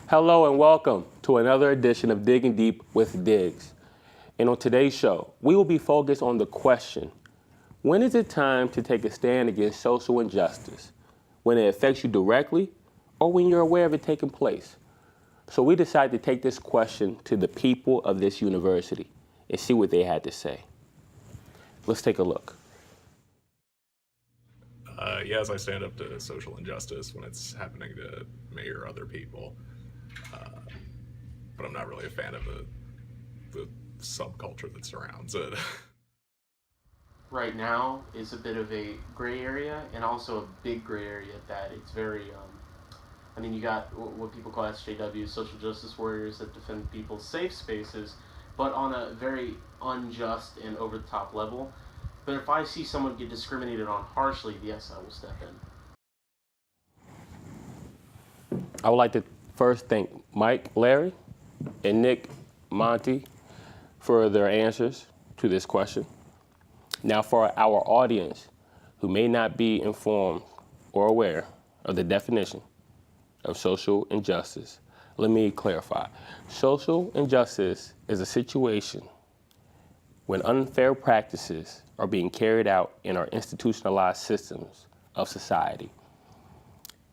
Hello and welcome to another edition of Digging Deep with Diggz. And on today's show, we will be focused on the question, when is it time to take a stand against social injustice? When it affects you directly or when you're aware of it taking place? So we decided to take this question to the people of this university and see what they had to say. Let's take a look. Yes, I stand up to social injustice when it's happening to me or other people. But I'm not really a fan of the subculture that surrounds it. Right now is a bit of a gray area and also a big gray area that it's very, you got what people call SJWs, social justice warriors that defend people's safe spaces, but on a very unjust and over-the-top level. But if I see someone get discriminated on harshly, yes, I will step in. I would like to first thank Mike, Larry, and Nick, Monty, for their answers to this question. Now for our audience who may not be informed or aware of the definition of social injustice, let me clarify. Social injustice is a situation when unfair practices are being carried out in our institutionalized systems of society.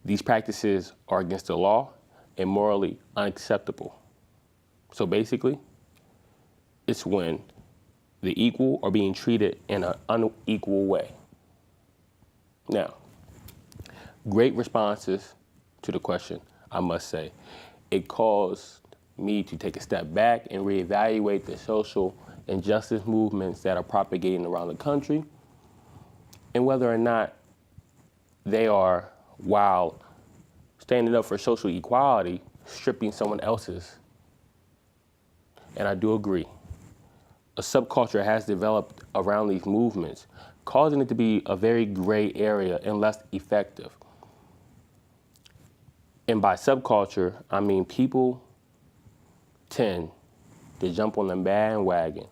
These practices are against the law and morally unacceptable. So basically, it's when the equal are being treated in an unequal way. Now, great responses to the question, I must say. It caused me to take a step back and reevaluate the social injustice movements that are propagating around the country and whether or not they are, while standing up for social equality, stripping someone else's. And I do agree. A subculture has developed around these movements, causing it to be a very gray area and less effective. And by subculture, I mean people tend to jump on the bandwagon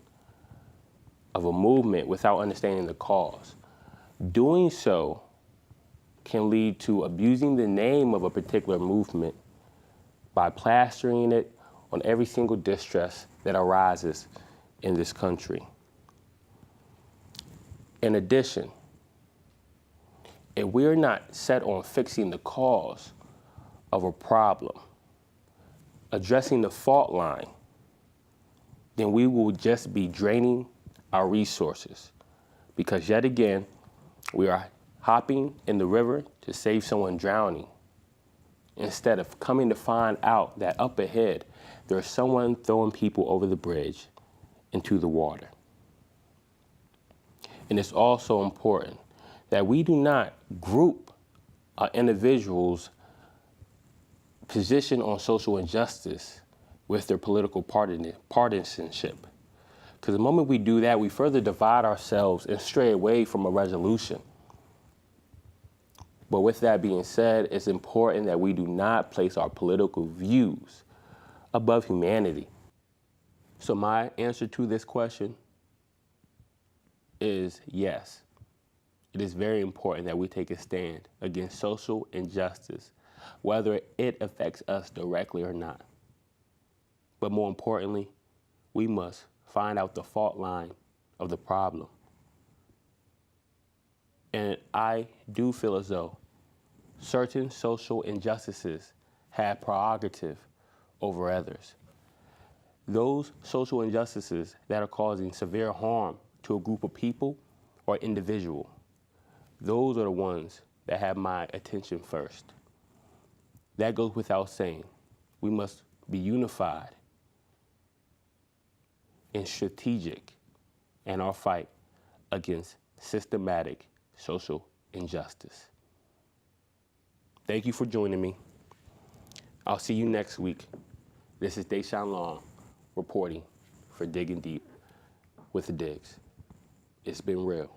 of a movement without understanding the cause. Doing so can lead to abusing the name of a particular movement by plastering it on every single distress that arises in this country. In addition, if we're not set on fixing the cause of a problem, addressing the fault line, then we will just be draining our resources. Because yet again, we are hopping in the river to save someone drowning, instead of coming to find out that up ahead, there's someone throwing people over the bridge into the water. And it's also important that we do not group an individual's position on social injustice with their political partisanship. Because the moment we do that, we further divide ourselves and stray away from a resolution. But with that being said, it's important that we do not place our political views above humanity. So my answer to this question is yes. It is very important that we take a stand against social injustice, whether it affects us directly or not. But more importantly, we must find out the fault line of the problem. And I do feel as though certain social injustices have prerogative over others. Those social injustices that are causing severe harm to a group of people or individual, those are the ones that have my attention first. That goes without saying. We must be unified and strategic in our fight against systematic social injustice. Thank you for joining me. I'll see you next week. This is Deshaun Long reporting for Digging Deep with Diggz. It's been real.